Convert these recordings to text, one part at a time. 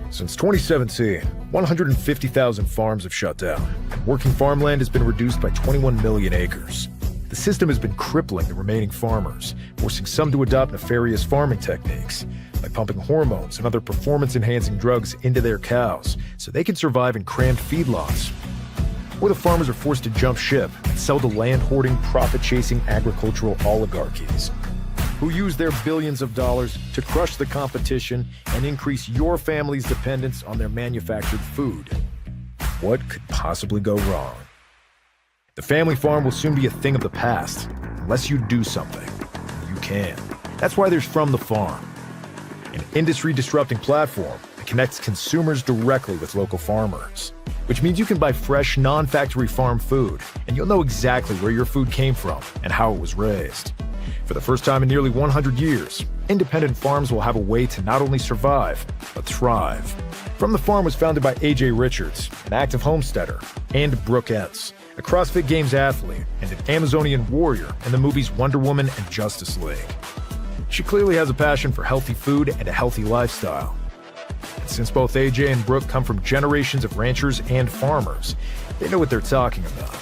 Since 2017, 150,000 farms have shut down, and working farmland has been reduced by 21 million acres. The system has been crippling the remaining farmers, forcing some to adopt nefarious farming techniques, like pumping hormones and other performance-enhancing drugs into their cows so they can survive in crammed feedlots. Or the farmers are forced to jump ship and sell to land-hoarding, profit-chasing agricultural oligarchies, who use their billions of dollars to crush the competition and increase your family's dependence on their manufactured food. What could possibly go wrong? The family farm will soon be a thing of the past, unless you do something. You can. That's why there's From the Farm, an industry-disrupting platform that connects consumers directly with local farmers, which means you can buy fresh, non-factory farm food, and you'll know exactly where your food came from and how it was raised. For the first time in nearly 100 years, independent farms will have a way to not only survive, but thrive. From the Farm was founded by A.J. Richards, an active homesteader, and Brooke Entz, a CrossFit Games athlete and an Amazonian warrior in the movies Wonder Woman and Justice League. She clearly has a passion for healthy food and a healthy lifestyle. And since both AJ and Brooke come from generations of ranchers and farmers, they know what they're talking about.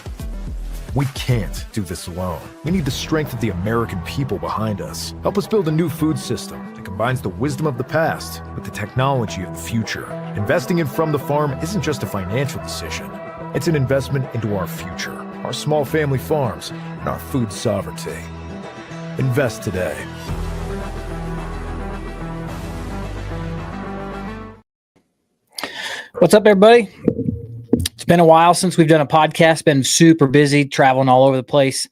We can't do this alone. We need the strength of the American people behind us. Help us build a new food system that combines the wisdom of the past with the technology of the future. Investing in From the Farm isn't just a financial decision. It's an investment into our future, our small family farms, and our food sovereignty. Invest today. What's up, everybody? It's been a while since we've done a podcast. Been super busy, traveling all over the place.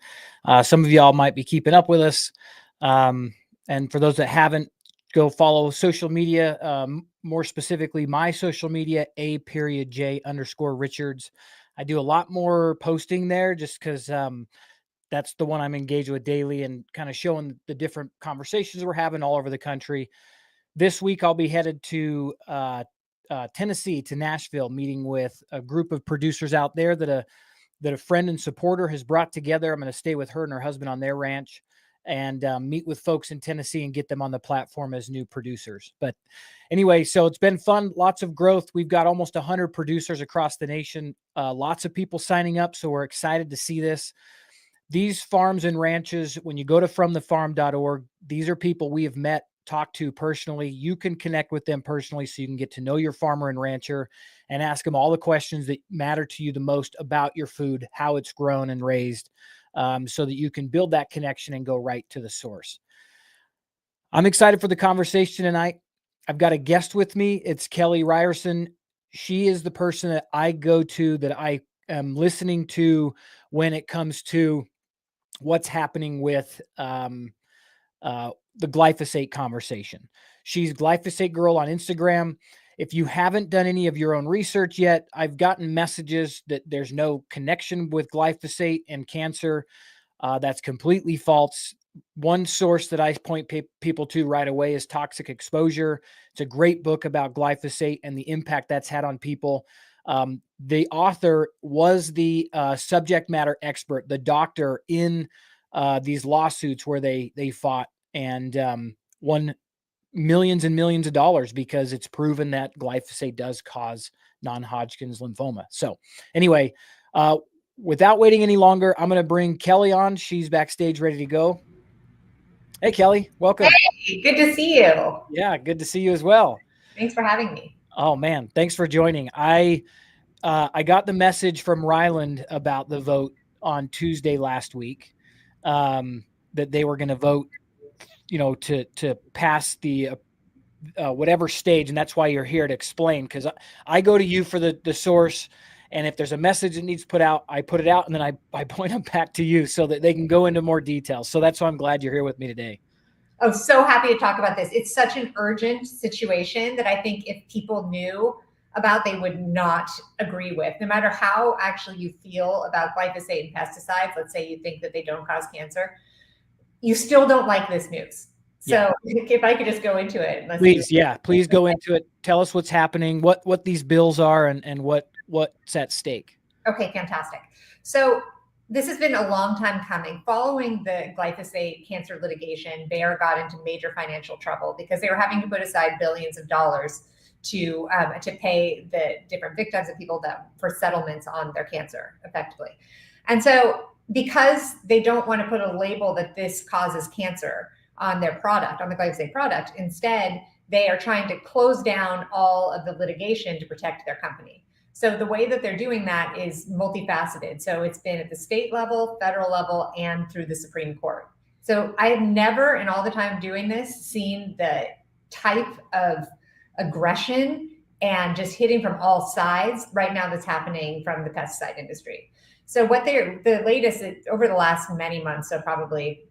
Some of y'all might be keeping up with us. And for those that haven't, go follow social media. More specifically, my social media, @J_Richards. I do a lot more posting there just because that's the one I'm engaged with daily and kind of showing the different conversations we're having all over the country. This week, I'll be headed to Tennessee, to Nashville, meeting with a group of producers out there that a friend and supporter has brought together. I'm going to stay with her and her husband on their ranch and meet with folks in Tennessee and get them on the platform as new producers. But anyway, so it's been fun. Lots of growth. We've got almost 100 producers across the nation. Lots of people signing up. So we're excited to see this. These farms and ranches, when you go to fromthefarm.org, these are people we have met, talk to personally. You can connect with them personally so you can get to know your farmer and rancher and ask them all the questions that matter to you the most about your food, how it's grown and raised, so that you can build that connection and go right to the source. I'm excited for the conversation tonight. I've got a guest with me. It's Kelly Ryerson. She is the person that I go to, that I am listening to when it comes to what's happening with the glyphosate conversation. She's Glyphosate Girl on Instagram. If you haven't done any of your own research yet, I've gotten messages that there's no connection with glyphosate and cancer. That's completely false. One source that I point people to right away is Toxic Exposure. It's a great book about glyphosate and the impact that's had on people. The author was the subject matter expert, the doctor in these lawsuits where they fought and won millions and millions of dollars because it's proven that glyphosate does cause non-Hodgkin's lymphoma. So anyway, without waiting any longer, I'm going to bring Kelly on. She's backstage ready to go. Hey, Kelly, welcome. Hey, good to see you. Yeah, good to see you as well. Thanks for having me. Oh, man, thanks for joining. I got the message from Ryland about the vote on Tuesday last week, that they were going to vote, to pass the whatever stage. And that's why you're here to explain, because I go to you for the source. And if there's a message that needs put out, I put it out, and then I point them back to you so that they can go into more details. So that's why I'm glad you're here with me today. Oh, so happy to talk about this. It's such an urgent situation that I think if people knew about, they would not agree with. No matter how actually you feel about glyphosate and pesticides, let's say you think that they don't cause cancer, you still don't like this news. So if I could just go into it. Please go into it. Tell us what's happening, what these bills are, and what's at stake. Okay, fantastic. So this has been a long time coming. Following the glyphosate cancer litigation, Bayer got into major financial trouble because they were having to put aside billions of dollars to pay the different victims and people for settlements on their cancer effectively. And so because they don't want to put a label that this causes cancer on their product, on the glyphosate product, instead, they are trying to close down all of the litigation to protect their company. So the way that they're doing that is multifaceted. So it's been at the state level, federal level, and through the Supreme Court. So I have never, in all the time doing this, seen the type of aggression and just hitting from all sides right now that's happening from the pesticide industry. So the latest over the last many months, so probably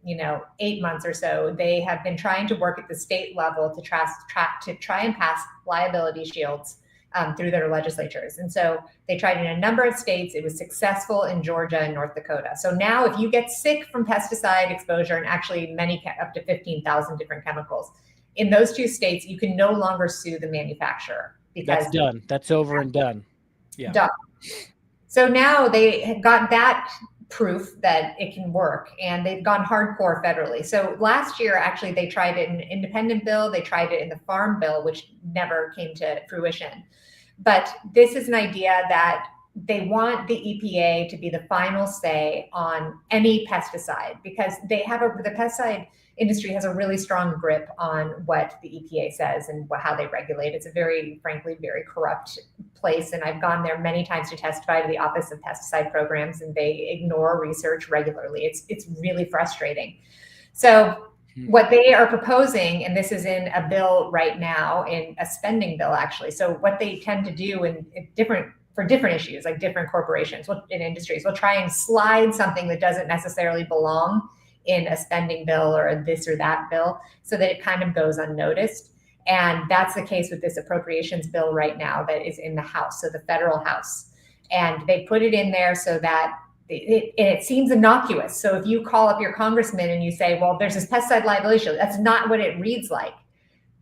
8 months or so, they have been trying to work at the state level to try and pass liability shields through their legislatures. And so they tried in a number of states. It was successful in Georgia and North Dakota. So now if you get sick from pesticide exposure, and actually up to 15,000 different chemicals, in those 2 states, you can no longer sue the manufacturer. Because that's done. That's over and done. Yeah. Done. So now they got that proof that it can work, and they've gone hardcore federally. So last year, actually, they tried it in an independent bill. They tried it in the farm bill, which never came to fruition. But this is an idea that they want the EPA to be the final say on any pesticide, because the pesticide industry has a really strong grip on what the EPA says and how they regulate. It's a frankly, very corrupt place. And I've gone there many times to testify to the Office of Pesticide Programs, and they ignore research regularly. It's really frustrating. So what they are proposing, and this is in a bill right now, in a spending bill, actually. So what they tend to do for different issues, like different corporations in industries, will try and slide something that doesn't necessarily belong in a spending bill or a this or that bill, so that it kind of goes unnoticed. And that's the case with this appropriations bill right now that is in the House, so the federal House. And they put it in there so that it seems innocuous. So if you call up your congressman and you say, well, there's this pesticide liability shield, that's not what it reads like.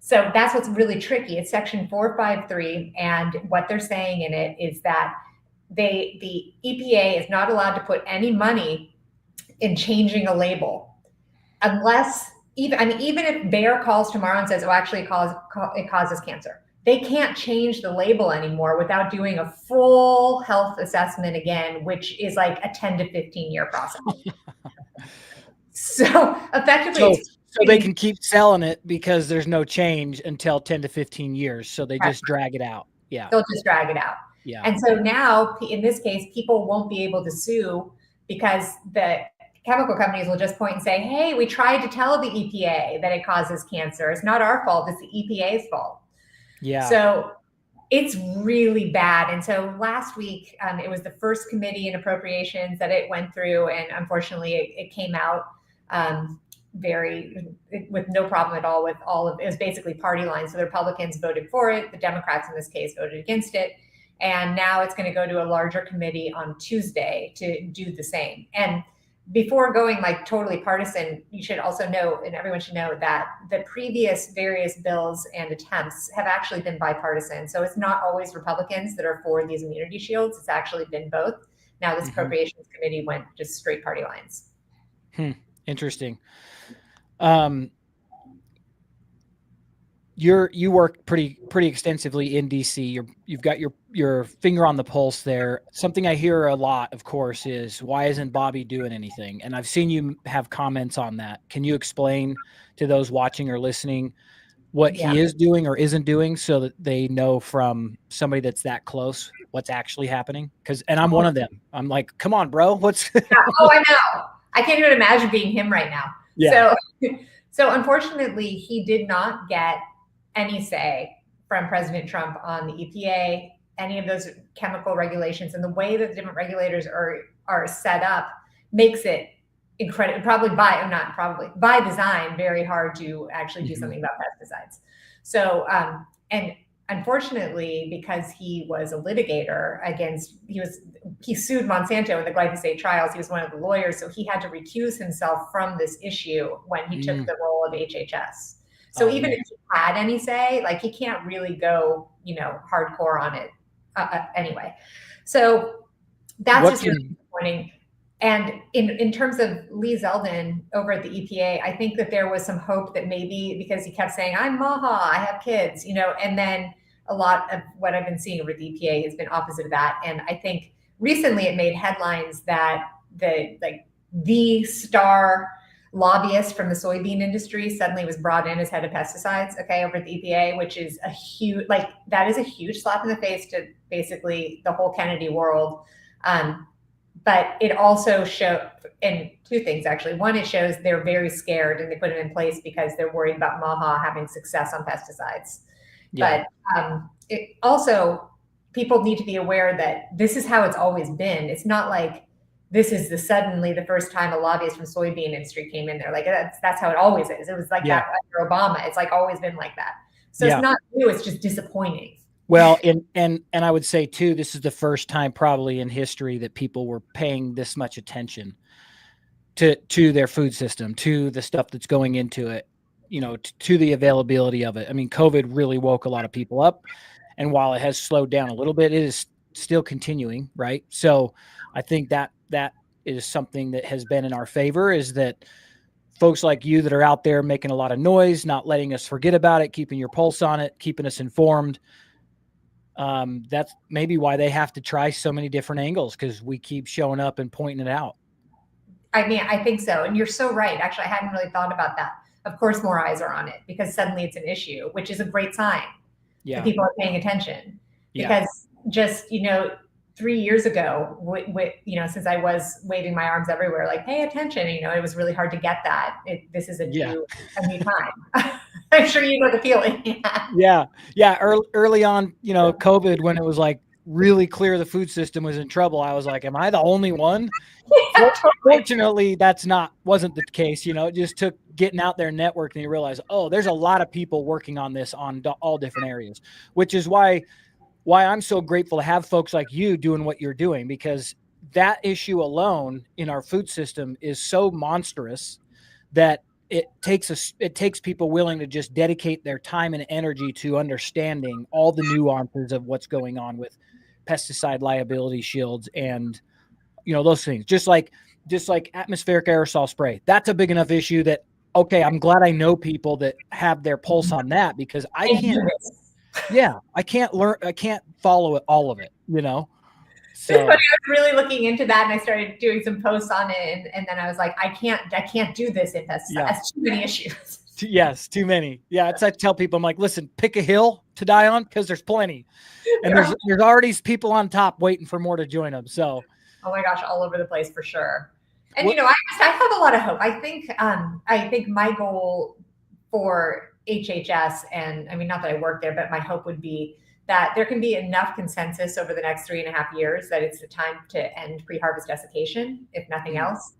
So that's what's really tricky. It's section 453. And what they're saying in it is that the EPA is not allowed to put any money in changing a label, unless even if Bayer calls tomorrow and says, oh, actually it causes cancer, they can't change the label anymore without doing a full health assessment again, which is like a 10 to 15 year process. So effectively, so they can keep selling it because there's no change until 10 to 15 years. So they just drag it out. Yeah. They'll just drag it out. Yeah. And so now, in this case, people won't be able to sue because the chemical companies will just point and say, hey, we tried to tell the EPA that it causes cancer. It's not our fault. It's the EPA's fault. Yeah. So it's really bad. And so last week, it was the first committee in appropriations that it went through. And unfortunately, it came out with no problem at all it was basically party lines. So the Republicans voted for it. The Democrats in this case voted against it. And now it's going to go to a larger committee on Tuesday to do the same. And before going like totally partisan, you should also know, and everyone should know, that the previous various bills and attempts have actually been bipartisan. So it's not always Republicans that are for these immunity shields. It's actually been both. Now this appropriations committee went just straight party lines. Interesting. You work pretty extensively in DC. You've got your finger on the pulse there. Something I hear a lot, of course, is why isn't Bobby doing anything? And I've seen you have comments on that. Can you explain to those watching or listening what he is doing or isn't doing, so that they know from somebody that's that close what's actually happening? And I'm one of them. I'm like, come on, bro. What's Oh, I know. I can't even imagine being him right now. Yeah. So unfortunately, he did not get any say from President Trump on the EPA, any of those chemical regulations, and the way that the different regulators are set up makes it by design, very hard to actually do something about pesticides. So, and unfortunately, because he was a litigator he sued Monsanto in the glyphosate trials. He was one of the lawyers, so he had to recuse himself from this issue when he took the role of HHS. So even if he had any say, like, he can't really go, hardcore on it anyway. So that's just really disappointing. And in terms of Lee Zeldin over at the EPA, I think that there was some hope that maybe, because he kept saying, I'm Maha, I have kids, and then a lot of what I've been seeing with the EPA has been opposite of that. And I think recently it made headlines that the star lobbyist from the soybean industry suddenly was brought in as head of pesticides, over at the EPA, which is a huge, that is a huge slap in the face to basically the whole Kennedy world. But it also showed, and two things actually. One, it shows they're very scared and they put it in place because they're worried about MAHA having success on pesticides. Yeah. But it also, people need to be aware that this is how it's always been. It's not like this is suddenly the first time a lobbyist from soybean industry came in there. Like that's how it always is. It was like that under Obama. It's like always been like that. So it's not new. It's just disappointing. Well, and I would say too, this is the first time probably in history that people were paying this much attention to their food system, to the stuff that's going into it, to the availability of it. I mean, COVID really woke a lot of people up, and while it has slowed down a little bit, it is still continuing, right? So I think that is something that has been in our favor, is that folks like you that are out there making a lot of noise, not letting us forget about it, keeping your pulse on it, keeping us informed. That's maybe why they have to try so many different angles, because we keep showing up and pointing it out. I mean, I think so. And you're so right. Actually, I hadn't really thought about that. Of course, more eyes are on it because suddenly it's an issue, which is a great sign that people are paying attention. Because just, 3 years ago, since I was waving my arms everywhere, like, pay attention, it was really hard to get that. This is a new time. I'm sure you know the feeling. Yeah. Early on, COVID, when it was like really clear the food system was in trouble, I was like, am I the only one? Fortunately, wasn't the case. It just took getting out there, networking, and realize, there's a lot of people working on this on all different areas, which is why I'm so grateful to have folks like you doing what you're doing, because that issue alone in our food system is so monstrous that it takes people willing to just dedicate their time and energy to understanding all the nuances of what's going on with pesticide liability shields and those things. Just like atmospheric aerosol spray. That's a big enough issue that I'm glad I know people that have their pulse on that, because I can't follow all of it, So it's funny, I was really looking into that, and I started doing some posts on it, and then I was like, I can't do this in pesticides. That's too many issues. Yes, too many. Yeah, I tell people, I'm like, listen, pick a hill to die on, because there's plenty, and there's already people on top waiting for more to join them. So, oh my gosh, all over the place for sure. And I have a lot of hope. I think my goal for HHS, and I mean, not that I work there, but my hope would be that there can be enough consensus over the next 3.5 years that it's the time to end pre-harvest desiccation, if nothing else.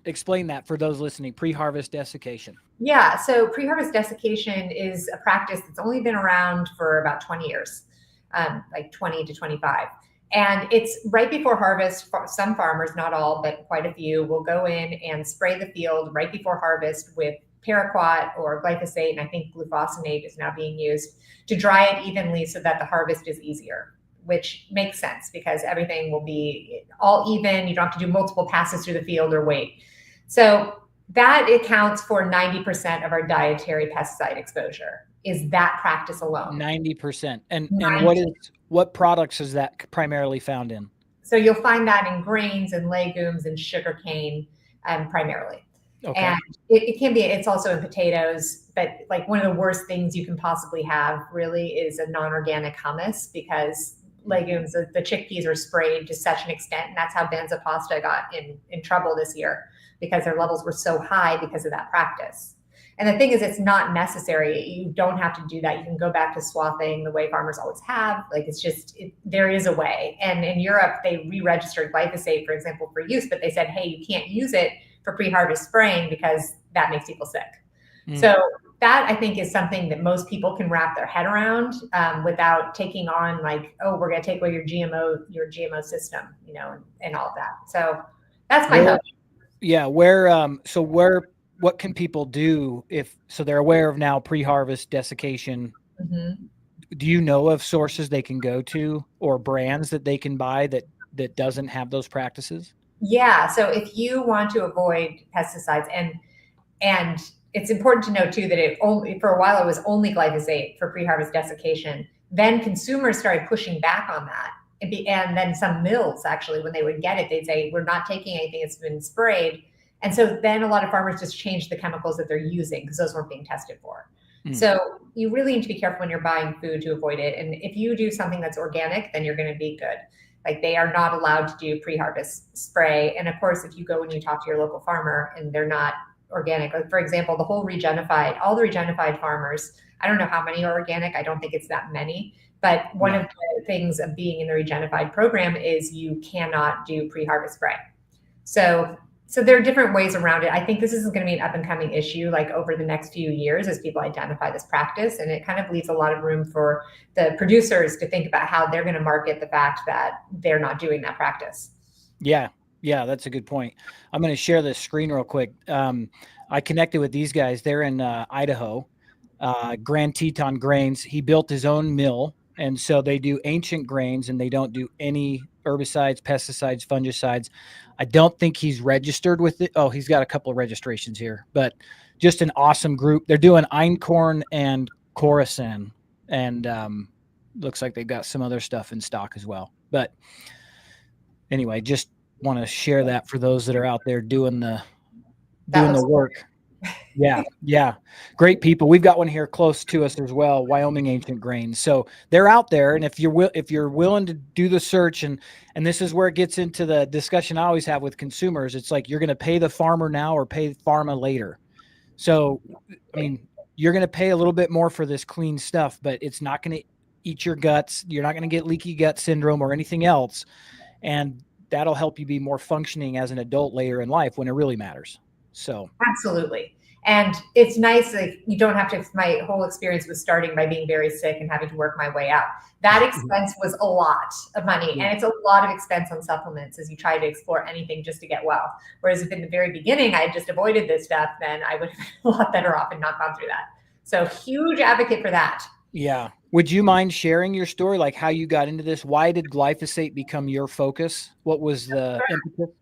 Explain that for those listening. Pre-harvest desiccation. Yeah, so pre-harvest desiccation is a practice that's only been around for about 20 years, like 20 to 25. And it's right before harvest. Some farmers, not all, but quite a few, will go in and spray the field right before harvest with paraquat or glyphosate, and I think glyphosate is now being used to dry it evenly so that the harvest is easier, which makes sense because everything will be all even. You don't have to do multiple passes through the field or wait. So that accounts for 90% of our dietary pesticide exposure, is that practice alone. 90%. And what products is that primarily found in? So you'll find that in grains and legumes and sugarcane primarily. Okay. And it can be, it's also in potatoes, but like one of the worst things you can possibly have really is a non-organic hummus, because legumes, the chickpeas are sprayed to such an extent. And that's how Benza Pasta got in trouble this year, because their levels were so high because of that practice. And the thing is, it's not necessary. You don't have to do that. You can go back to swathing the way farmers always have. Like, it's just, there is a way. And in Europe, they re-registered glyphosate, for example, for use, but they said, hey, you can't use it for pre-harvest spraying because that makes people sick. So that, I think, is something that most people can wrap their head around without taking on like, oh, we're going to take away your GMO system, and all of that. So that's my hope. Yeah. What can people do so they're aware of now pre-harvest desiccation? Mm-hmm. Do you know of sources they can go to or brands that they can buy that doesn't have those practices? Yeah. So if you want to avoid pesticides, and it's important to know too that for a while it was only glyphosate for pre-harvest desiccation. Then consumers started pushing back on that. And then some mills, actually, when they would get it, they'd say, we're not taking anything that's been sprayed. And so then a lot of farmers just changed the chemicals that they're using because those weren't being tested for. So you really need to be careful when you're buying food to avoid it. And if you do something that's organic, then you're going to be good. Like, they are not allowed to do pre-harvest spray. And of course, if you go and you talk to your local farmer and they're not organic, like for example, all the Regenified farmers, I don't know how many are organic. I don't think it's that many. But one of the things of being in the Regenified program is you cannot do pre-harvest spray. So there are different ways around it. I think this is going to be an up and coming issue, like over the next few years, as people identify this practice. And it kind of leaves a lot of room for the producers to think about how they're going to market the fact that they're not doing that practice. Yeah, that's a good point. I'm going to share this screen real quick. I connected with these guys. They're in Idaho, Grand Teton Grains. He built his own mill. And so they do ancient grains, and they don't do any herbicides, pesticides, fungicides. I don't think he's registered with it. Oh, he's got a couple of registrations here, but just an awesome group. They're doing einkorn and Khorasan, and looks like they've got some other stuff in stock as well. But anyway, just want to share that for those that are out there doing the work. Yeah. Great people. We've got one here close to us as well, Wyoming Ancient Grains. So they're out there. And if you're willing to do the search, and this is where it gets into the discussion I always have with consumers. It's like, you're going to pay the farmer now or pay pharma later. So, I mean, you're going to pay a little bit more for this clean stuff, but it's not going to eat your guts. You're not going to get leaky gut syndrome or anything else. And that'll help you be more functioning as an adult later in life when it really matters. So absolutely. And it's nice, like, you don't have to, my whole experience was starting by being very sick and having to work my way out. That expense was a lot of money. And it's a lot of expense on supplements as you try to explore anything just to get well. Whereas if in the very beginning I had just avoided this stuff, then I would have been a lot better off and not gone through that. So huge advocate for that. Yeah. Would you mind sharing your story, like how you got into this? Why did glyphosate become your focus? What was the impetus?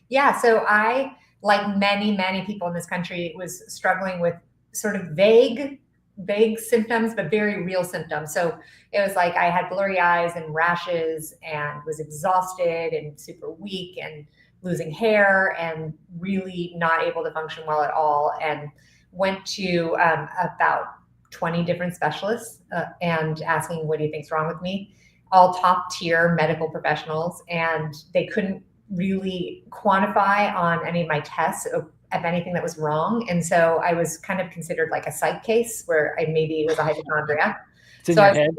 Yeah. So I, like many people in this country, was struggling with sort of vague symptoms, but very real symptoms. So it was like I had blurry eyes and rashes and was exhausted and super weak and losing hair and really not able to function well at all. And went to about 20 different specialists and asking, what do you think's wrong with me? All top tier medical professionals. And they couldn't really quantify on any of my tests of anything that was wrong. And so I was kind of considered like a psych case where I maybe was a hypochondriac. It's in your head.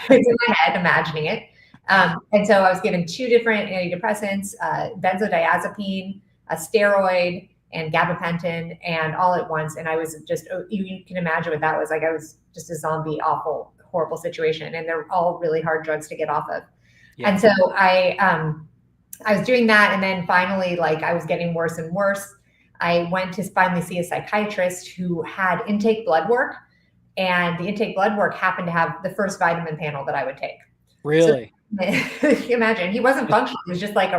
It's in my head, imagining it. And so I was given 2 different antidepressants, benzodiazepine, a steroid, and gabapentin, and all at once. And I was just, you can imagine what that was like. I was just a zombie, awful, horrible situation. And they're all really hard drugs to get off of. Yeah. And so I was doing that. And then finally, like, I was getting worse and worse. I went to finally see a psychiatrist who had intake blood work. And the intake blood work happened to have the first vitamin panel that I would take. Really? So, imagine, he wasn't functional. He was just like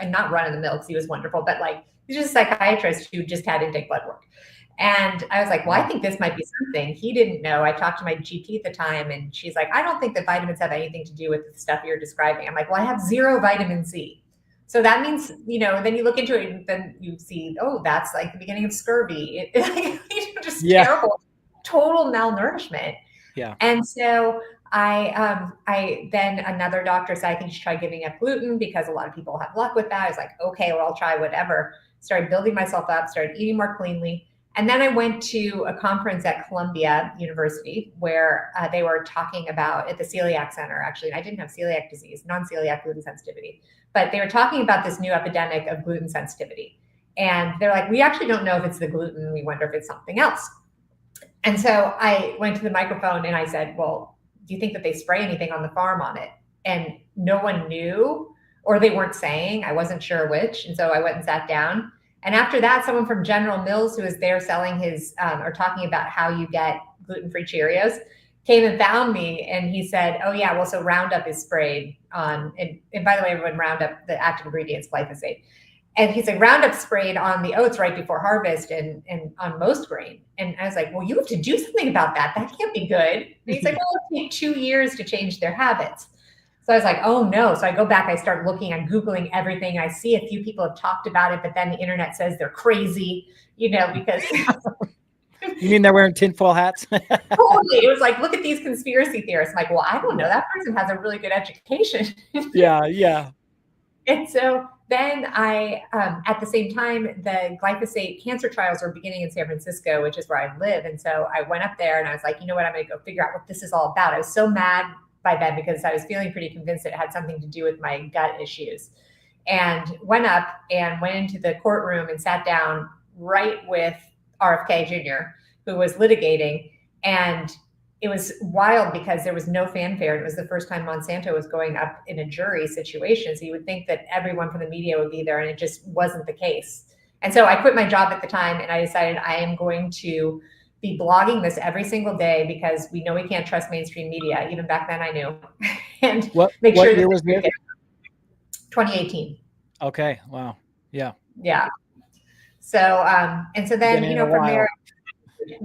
not run of the mill, because he was wonderful, but like, he's just a psychiatrist who just had intake blood work. And I was like, well, I think this might be something. He didn't know. I talked to my GP at the time, and she's like, I don't think that vitamins have anything to do with the stuff you're describing. I'm like, well, I have 0 vitamin C. So that means, then you look into it and then you see, oh, that's like the beginning of scurvy. Just terrible, total malnourishment. Yeah. And so I then another doctor said, I think you should try giving up gluten, because a lot of people have luck with that. I was like, okay, well, I'll try whatever. Started building myself up, started eating more cleanly. And then I went to a conference at Columbia University where they were talking about, at the Celiac Center, actually, and I didn't have celiac disease, non-celiac gluten sensitivity, but they were talking about this new epidemic of gluten sensitivity. And they're like, we actually don't know if it's the gluten. We wonder if it's something else. And so I went to the microphone and I said, well, do you think that they spray anything on the farm on it? And no one knew, or they weren't saying. I wasn't sure which. And so I went and sat down. And after that, someone from General Mills, who was there selling his, or talking about how you get gluten-free Cheerios, came and found me. And he said, oh yeah, well, so Roundup is sprayed on, and by the way, everyone, Roundup, the active ingredient is glyphosate. And he's like, Roundup sprayed on the oats right before harvest and on most grain. And I was like, well, you have to do something about that. That can't be good. And he's like, well, it'll take 2 years to change their habits. So I was like, oh no. So I go back, I start looking, I'm Googling everything. I see a few people have talked about it, but then the internet says they're crazy, because You mean they're wearing tinfoil hats? totally. It was like, look at these conspiracy theorists. I'm like, well, I don't know. That person has a really good education. Yeah. And so then I, at the same time, the glyphosate cancer trials were beginning in San Francisco, which is where I live. And so I went up there and I was like, you know what, I'm going to go figure out what this is all about. I was so mad by then because I was feeling pretty convinced it had something to do with my gut issues. And went up and went into the courtroom and sat down right with RFK Jr., who was litigating. And it was wild because there was no fanfare. It was the first time Monsanto was going up in a jury situation. So you would think that everyone from the media would be there, and it just wasn't the case. And so I quit my job at the time and I decided I am going to be blogging this every single day because we know we can't trust mainstream media. Even back then I knew. And What year was this? 2018. Okay. Wow. Yeah. Yeah. So, and so then, from there,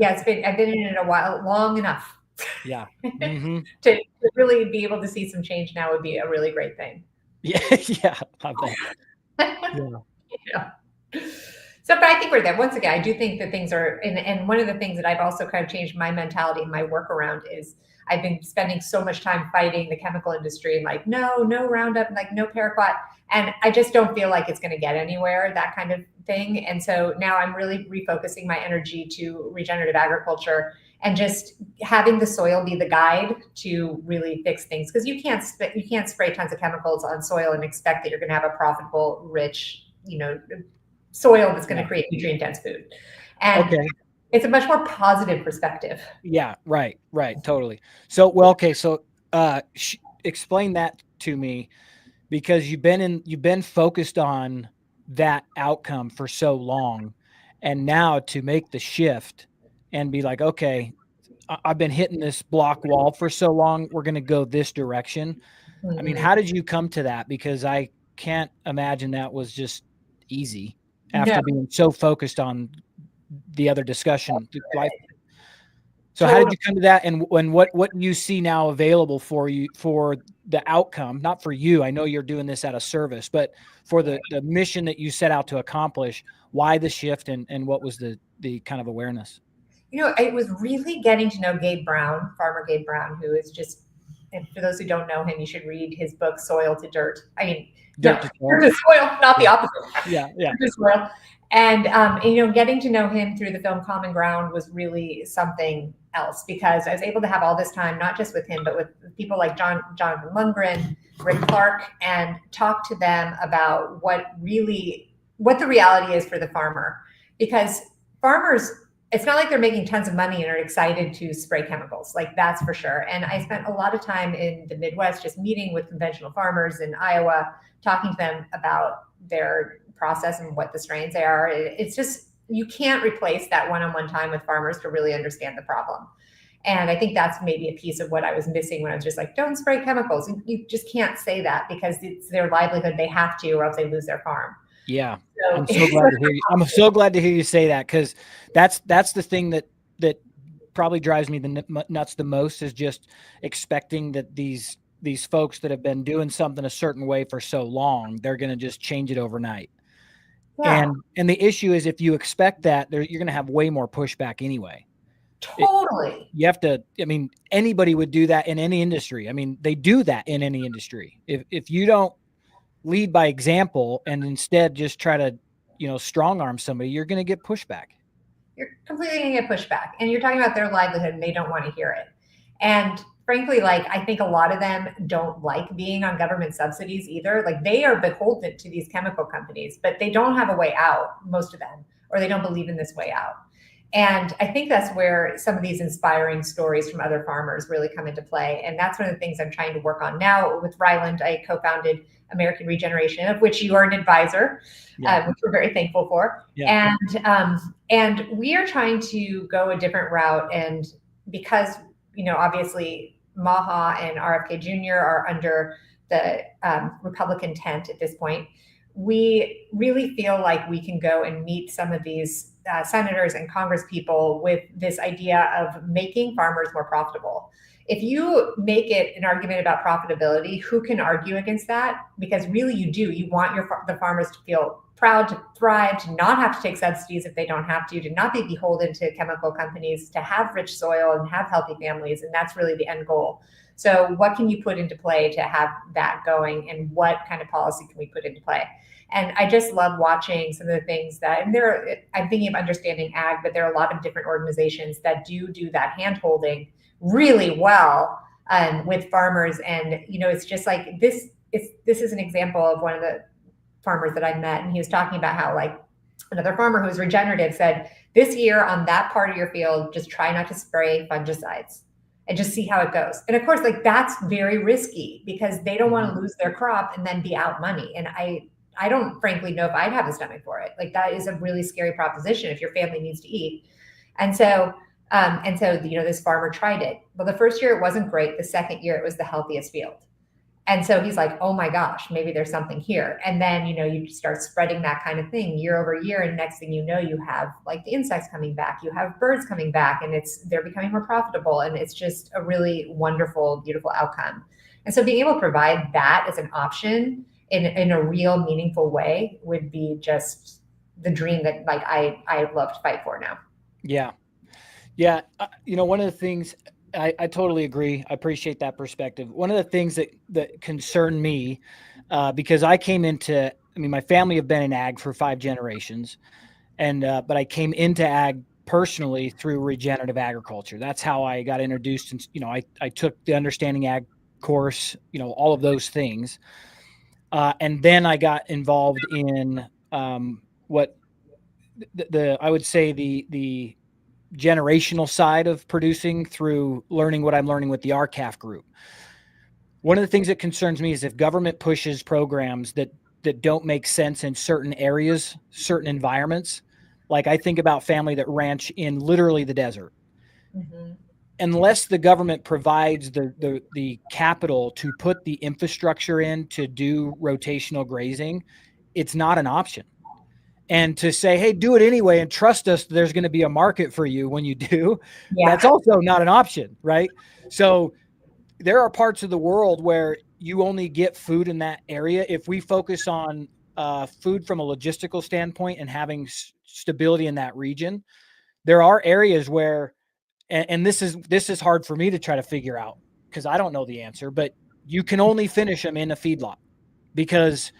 I've been in it a while, long enough. Yeah. Mm-hmm. to really be able to see some change now would be a really great thing. Yeah. Yeah. I bet. Yeah. So, but I think we're there. Once again, I do think that things are, and one of the things that I've also kind of changed my mentality and my work around is I've been spending so much time fighting the chemical industry and like, no Roundup, and like no paraquat. And I just don't feel like it's going to get anywhere, that kind of thing. And so now I'm really refocusing my energy to regenerative agriculture and just having the soil be the guide to really fix things. Because you can't spray tons of chemicals on soil and expect that you're going to have a profitable, rich, soil that's going to create nutrient dense food. And it's a much more positive perspective. Yeah, right, totally. So, so explain that to me, because you've been focused on that outcome for so long, and now to make the shift and be like, okay, I've been hitting this block wall for so long, we're going to go this direction. Mm-hmm. I mean, how did you come to that? Because I can't imagine that was just easy after being so focused on the other discussion. So how did you come to that? And what you see now available for you for the outcome, not for you, I know you're doing this out of service, but for the mission that you set out to accomplish, why the shift and what was the kind of awareness? It was really getting to know Farmer Gabe Brown, who is just, and for those who don't know him, you should read his book, Soil to Dirt. I mean, dirt to soil, not the opposite. Yeah. Dirt to soil. And, getting to know him through the film Common Ground was really something else, because I was able to have all this time, not just with him, but with people like Jonathan Lundgren, Rick Clark, and talk to them about what the reality is for the farmer. Because farmers, it's not like they're making tons of money and are excited to spray chemicals, like that's for sure. And I spent a lot of time in the Midwest just meeting with conventional farmers in Iowa, talking to them about their process and what the strains are. It's just, you can't replace that one-on-one time with farmers to really understand the problem. And I think that's maybe a piece of what I was missing when I was just like, don't spray chemicals. You just can't say that because it's their livelihood. They have to, or else they lose their farm. Yeah. So, I'm so glad to hear you. I'm so glad to hear you say that, because that's the thing that probably drives me nuts the most, is just expecting that these folks that have been doing something a certain way for so long, they're going to just change it overnight. Yeah. And the issue is, if you expect that, you're going to have way more pushback anyway. Totally. You have to, I mean, anybody would do that in any industry. I mean, they do that in any industry. If you don't lead by example and instead just try to, strong arm somebody, you're going to get pushback. You're completely going to get pushback, and you're talking about their livelihood and they don't want to hear it. And frankly, I think a lot of them don't like being on government subsidies either. Like, they are beholden to these chemical companies, but they don't have a way out, most of them, or they don't believe in this way out. And I think that's where some of these inspiring stories from other farmers really come into play. And that's one of the things I'm trying to work on now. With Ryland, I co-founded American Regeneration, of which you are an advisor, which we're very thankful for. Yeah. And we are trying to go a different route. And because, obviously Maha and RFK Jr. are under the Republican tent at this point, we really feel like we can go and meet some of these senators and Congress people with this idea of making farmers more profitable. If you make it an argument about profitability, who can argue against that? Because really you do. You want the farmers to feel proud, to thrive, to not have to take subsidies if they don't have to not be beholden to chemical companies, to have rich soil and have healthy families. And that's really the end goal. So what can you put into play to have that going, and what kind of policy can we put into play? And I just love watching some of the things that, and I'm thinking of Understanding Ag, but there are a lot of different organizations that do that hand holding really well with farmers. And, it's just like this is an example of one of the farmers that I met. And he was talking about how, like, another farmer who was regenerative said, this year on that part of your field, just try not to spray fungicides and just see how it goes. And of course, like, that's very risky because they don't want to lose their crop and then be out money. And I don't frankly know if I'd have the stomach for it. Like, that is a really scary proposition if your family needs to eat. And so, this farmer tried it. Well, the first year it wasn't great. The second year it was the healthiest field. And so he's like, oh my gosh, maybe there's something here. And then, you start spreading that kind of thing year over year. And next thing you know, you have like the insects coming back, you have birds coming back, and they're becoming more profitable. And it's just a really wonderful, beautiful outcome. And so being able to provide that as an option in a real meaningful way would be just the dream that, like, I love to fight for now. Yeah. Yeah. One of the things I totally agree. I appreciate that perspective. One of the things that concern me, because I came into, my family have been in ag for 5 generations, but I came into ag personally through regenerative agriculture. That's how I got introduced. And, I took the Understanding Ag course, all of those things. And then I got involved in what I would say the generational side of producing through learning what I'm learning with the RCAF group. One of the things that concerns me is if government pushes programs that don't make sense in certain areas, certain environments. Like, I think about family that ranch in literally the desert. Mm-hmm. Unless the government provides the capital to put the infrastructure in to do rotational grazing, it's not an option. And to say, hey, do it anyway and trust us, there's going to be a market for you when you do, that's also not an option, right? So there are parts of the world where you only get food in that area. If we focus on food from a logistical standpoint and having stability in that region, there are areas where, and this is hard for me to try to figure out because I don't know the answer, but you can only finish them in a feedlot because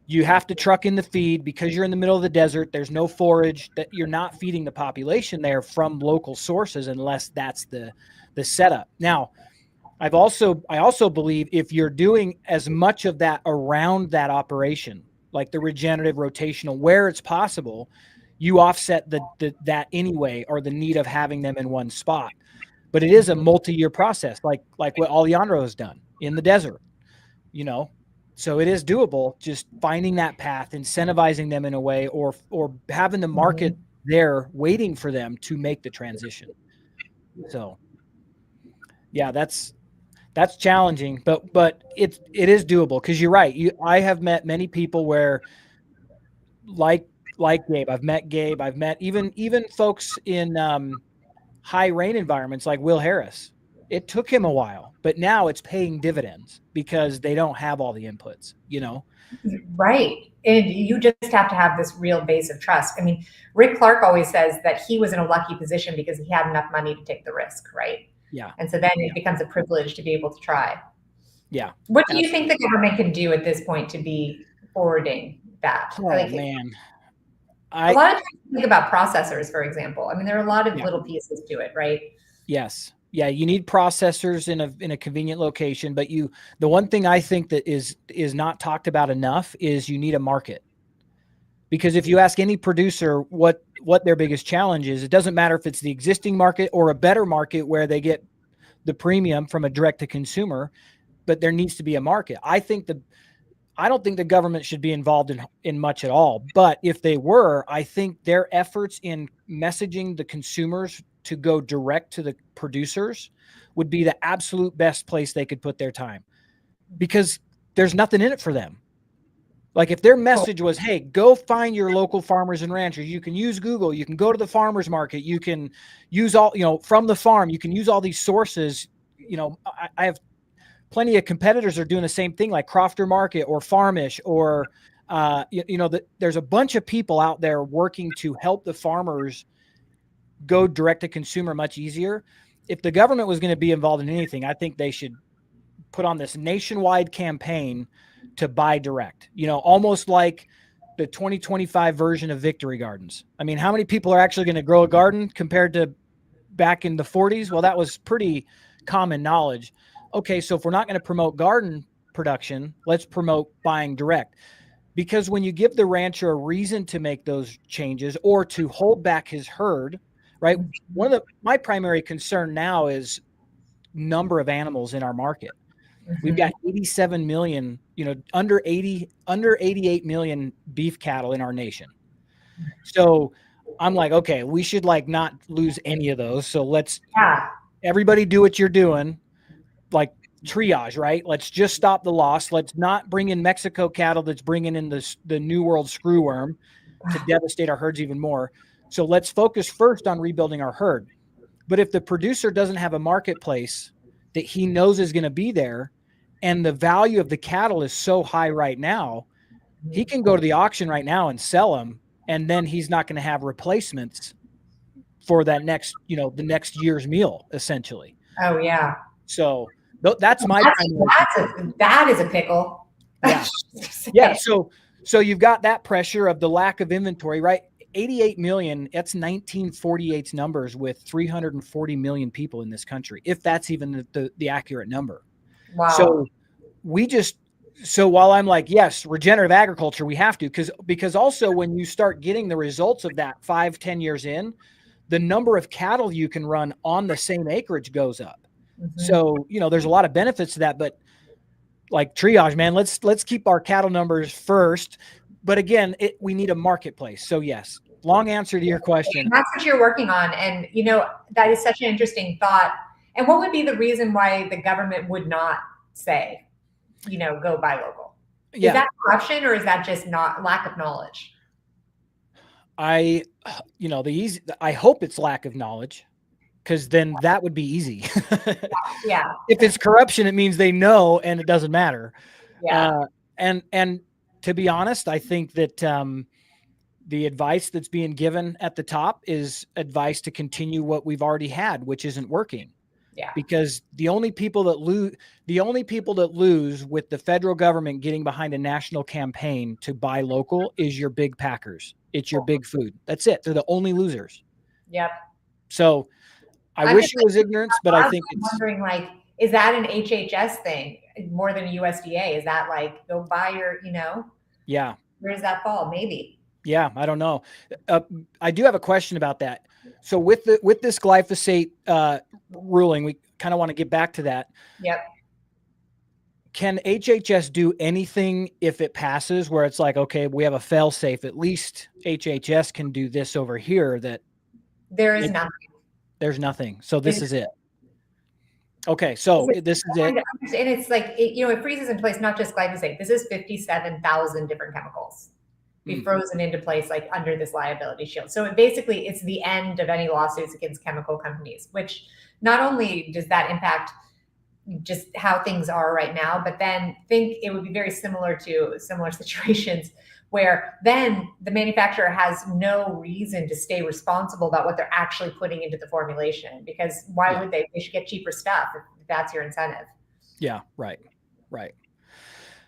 you have to truck in the feed because you're in the middle of the desert. There's no forage, that you're not feeding the population there from local sources unless that's the setup. Now, I also believe if you're doing as much of that around that operation, like the regenerative rotational, where it's possible, you offset that anyway, or the need of having them in one spot. But it is a multi-year process, like what Alejandro has done in the desert, So it is doable, just finding that path, incentivizing them in a way, or having the market there waiting for them to make the transition. So yeah, that's challenging, but it is doable because you're right. I have met many people where like Gabe, I've met even folks in high rain environments like Will Harris. It took him a while, but now it's paying dividends because they don't have all the inputs, Right. And you just have to have this real base of trust. Rick Clark always says that he was in a lucky position because he had enough money to take the risk, right? Yeah. And so then it becomes a privilege to be able to try. Yeah. What do you think the government can do at this point to be forwarding that? Oh, man. A lot of times think about processors, for example. There are a lot of little pieces to it, right? Yes. Yeah, you need processors in a convenient location, but the one thing I think that is not talked about enough is you need a market. Because if you ask any producer what their biggest challenge is, it doesn't matter if it's the existing market or a better market where they get the premium from a direct to consumer, but there needs to be a market. I don't think the government should be involved in much at all, but if they were, I think their efforts in messaging the consumers to go direct to the producers would be the absolute best place they could put their time, because there's nothing in it for them. Like if their message was, hey, go find your local farmers and ranchers, you can use Google, you can go to the farmer's market, you can use all, from the farm, you can use all these sources. I have plenty of competitors are doing the same thing, like Crofter Market or Farmish, or, there's a bunch of people out there working to help the farmers go direct to consumer much easier. If the government was going to be involved in anything, I think they should put on this nationwide campaign to buy direct, almost like the 2025 version of Victory Gardens. I mean, how many people are actually going to grow a garden compared to back in the 40s? Well, that was pretty common knowledge. Okay, so if we're not going to promote garden production, let's promote buying direct. Because when you give the rancher a reason to make those changes or to hold back his herd, right? My primary concern now is number of animals in our market. We've got 87 million, under 88 million beef cattle in our nation. So I'm like, okay, we should not lose any of those. So let's everybody do what you're doing, like triage, right? Let's just stop the loss. Let's not bring in Mexico cattle that's bringing in the New World screwworm to devastate our herds even more. So let's focus first on rebuilding our herd. But if the producer doesn't have a marketplace that he knows is going to be there, and the value of the cattle is so high right now, he can go to the auction right now and sell them, and then he's not going to have replacements for that next, the next year's meal, essentially. Oh yeah. So that's my that is a pickle. Yeah. Yeah. So you've got that pressure of the lack of inventory, right? 88 million, that's 1948's numbers with 340 million people in this country, if that's even the accurate number. Wow. So while I'm like, yes, regenerative agriculture, we have to, because also when you start getting the results of that 5-10 years in, the number of cattle you can run on the same acreage goes up. Mm-hmm. So, there's a lot of benefits to that, but like triage, man, let's keep our cattle numbers first. But again, we need a marketplace. So yes, long answer to your question. And that's what you're working on. And, that is such an interesting thought. And what would be the reason why the government would not say, go buy local? Yeah. Is that corruption or is that just not lack of knowledge? I hope it's lack of knowledge, because then that would be easy. Yeah. If it's corruption, it means they know and it doesn't matter. Yeah. And to be honest, I think that the advice that's being given at the top is advice to continue what we've already had, which isn't working. Yeah. Because the only people that lose with the federal government getting behind a national campaign to buy local is your big packers. It's your big food. That's it. They're the only losers. Yep. So I wish it was ignorance, but I think it's wondering, is that an HHS thing more than a USDA? Is that go buy your, Yeah. Where does that fall? Maybe. Yeah. I don't know. I do have a question about that. So with this glyphosate ruling, we kind of want to get back to that. Yep. Can HHS do anything if it passes where it's like, okay, we have a fail safe, at least HHS can do this over here? That there is nothing. There's nothing. So this is it. Okay. So this is it. And it's it freezes in place, not just glyphosate. This is 57,000 different chemicals be frozen into place under this liability shield. So it's the end of any lawsuits against chemical companies, which not only does that impact just how things are right now, but then think it would be very similar to similar situations where then the manufacturer has no reason to stay responsible about what they're actually putting into the formulation, because why would they? They should get cheaper stuff if that's your incentive. Yeah, right.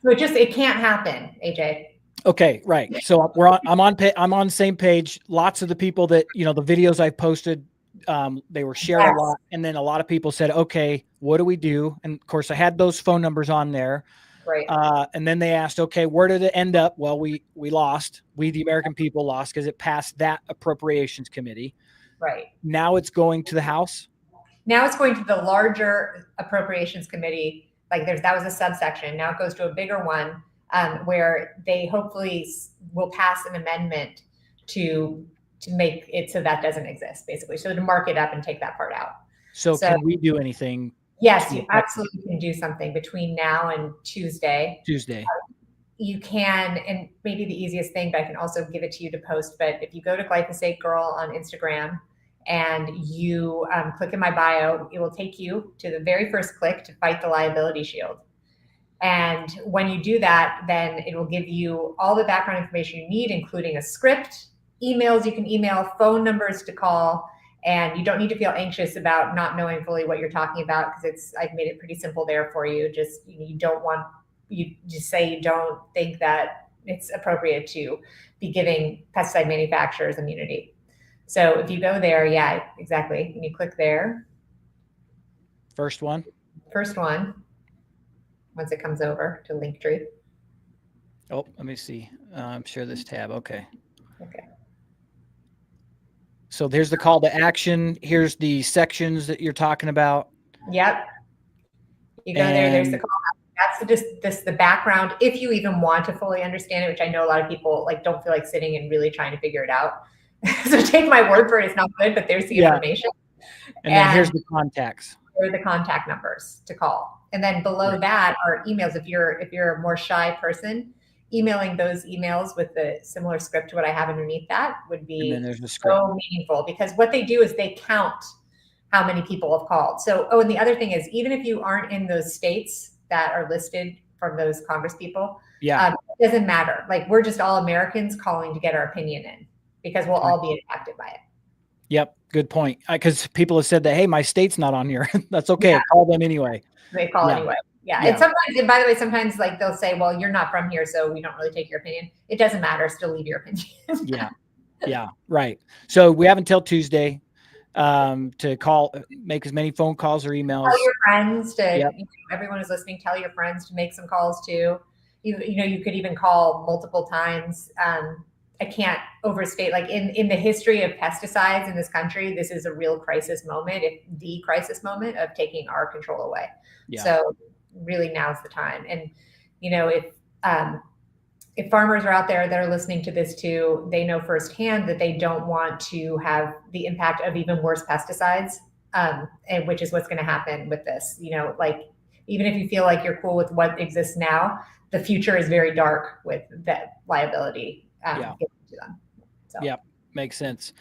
So it can't happen, AJ. Okay, right. So I'm on the same page. Lots of the people that, the videos I've posted, they were shared a lot. And then a lot of people said, okay, what do we do? And of course I had those phone numbers on there. Right. And then they asked, okay, where did it end up? Well, we lost. We, the American people, lost because it passed that appropriations committee. Right. Now it's going to the House. Now it's going to the larger appropriations committee. That was a subsection. Now it goes to a bigger one. Where they hopefully will pass an amendment to make it so that doesn't exist, basically. So to mark it up and take that part out. So can we do anything? Yes, you absolutely can do something between now and Tuesday. you can, and maybe the easiest thing, but I can also give it to you to post. But if you go to Glyphosate Girl on Instagram and you click in my bio, it will take you to the very first click to fight the liability shield. And when you do that, then it will give you all the background information you need, including a script, emails you can email, phone numbers to call, and you don't need to feel anxious about not knowing fully what you're talking about, because I've made it pretty simple there for you. Just, you just say you don't think that it's appropriate to be giving pesticide manufacturers immunity. So if you go there, yeah, exactly. And you click there. First one. Once it comes over to Linktree. Oh, let me see. Share this tab. Okay. So there's the call to action. Here's the sections that you're talking about. Yep. You go there, there's the call. That's the background. If you even want to fully understand it, which I know a lot of people like don't feel like sitting and really trying to figure it out. So take my word for it, it's not good, but there's the information. And then here's the contacts. Here are the contact numbers to call. And then below that are emails. If you're a more shy person, emailing those emails with the similar script to what I have underneath that would be so meaningful, because what they do is they count how many people have called. So, and the other thing is, even if you aren't in those states that are listed from those Congress people, it doesn't matter. Like, we're just all Americans calling to get our opinion in, because we'll all be impacted by it. Yep. Good point. Because people have said that, hey, my state's not on here. That's okay. Yeah. Call them anyway. They call anyway. Yeah. And sometimes, and by the way, sometimes like they'll say, well, you're not from here, so we don't really take your opinion. It doesn't matter. Still leave your opinion. Yeah. Right. So we have until Tuesday to call, make as many phone calls or emails. Tell your friends to, everyone who's listening, tell your friends to make some calls too. You could even call multiple times. I can't overstate, like in the history of pesticides in this country, this is a real crisis moment, the crisis moment of taking our control away. Yeah. So really now's the time. And, if farmers are out there that are listening to this too, they know firsthand that they don't want to have the impact of even worse pesticides, and which is what's going to happen with this. Like, even if you feel like you're cool with what exists now, the future is very dark with that liability. Given to them. So. Yeah, makes sense.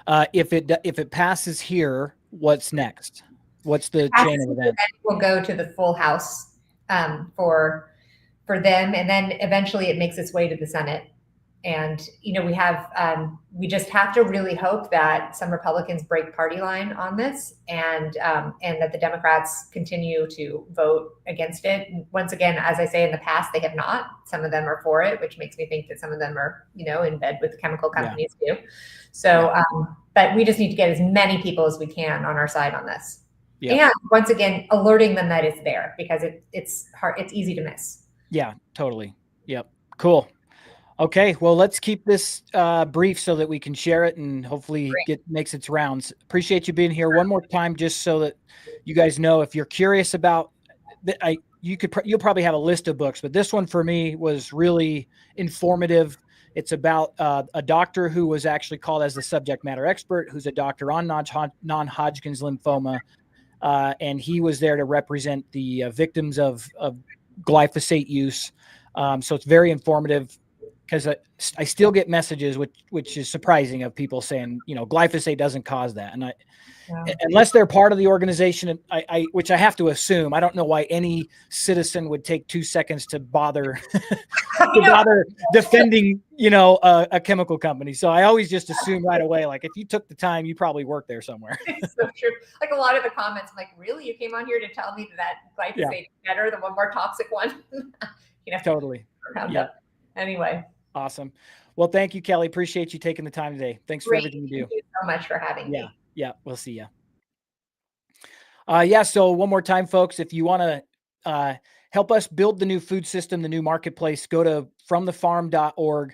If it passes here, what's next? What's the chain of events? We'll go to the full House for them, and then eventually it makes its way to the Senate. And we just have to really hope that some Republicans break party line on this, and that the Democrats continue to vote against it. And once again, as I say, in the past, they have not. Some of them are for it, which makes me think that some of them are, in bed with the chemical companies too. So, but we just need to get as many people as we can on our side on this. Yeah. And once again, alerting them that it's there, because it's hard, it's easy to miss. Yeah, totally. Yep. Cool. Okay, well, let's keep this brief so that we can share it and hopefully makes its rounds. Appreciate you being here one more time, just so that you guys know, if you're curious about, you'll probably have a list of books, but this one for me was really informative. It's about a doctor who was actually called as the subject matter expert, who's a doctor on non-Hodgkin's lymphoma, and he was there to represent the victims of glyphosate use. So it's very informative, because I still get messages, which is surprising, of people saying, glyphosate doesn't cause that. And unless they're part of the organization, which I have to assume, I don't know why any citizen would take 2 seconds to bother defending, a chemical company. So I always just assume right away, like, if you took the time, you probably work there somewhere. It's so true. Like, a lot of the comments, I'm like, really? You came on here to tell me that glyphosate is better than one more toxic one? Totally. Yeah. Anyway. Awesome. Well, thank you, Kelly. Appreciate you taking the time today. Thanks for everything you do. Thank you so much for having me. Yeah. We'll see you. So one more time, folks, if you want to help us build the new food system, the new marketplace, go to fromthefarm.org.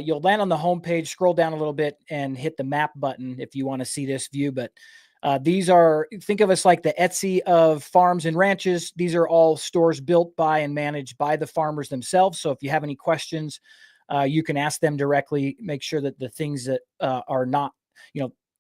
You'll land on the homepage, scroll down a little bit, and hit the map button if you want to see this view. But think of us like the Etsy of farms and ranches. These are all stores built by and managed by the farmers themselves. So if you have any questions, you can ask them directly. Make sure that the things that are not,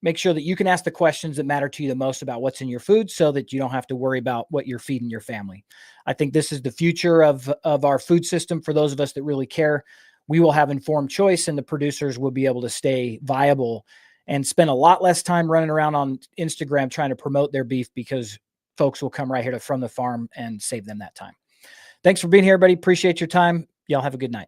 make sure that you can ask the questions that matter to you the most about what's in your food so that you don't have to worry about what you're feeding your family. I think this is the future of our food system. For those of us that really care, we will have informed choice, and the producers will be able to stay viable and spend a lot less time running around on Instagram trying to promote their beef, because folks will come right here to From the Farm and save them that time. Thanks for being here, everybody. Appreciate your time. Y'all have a good night.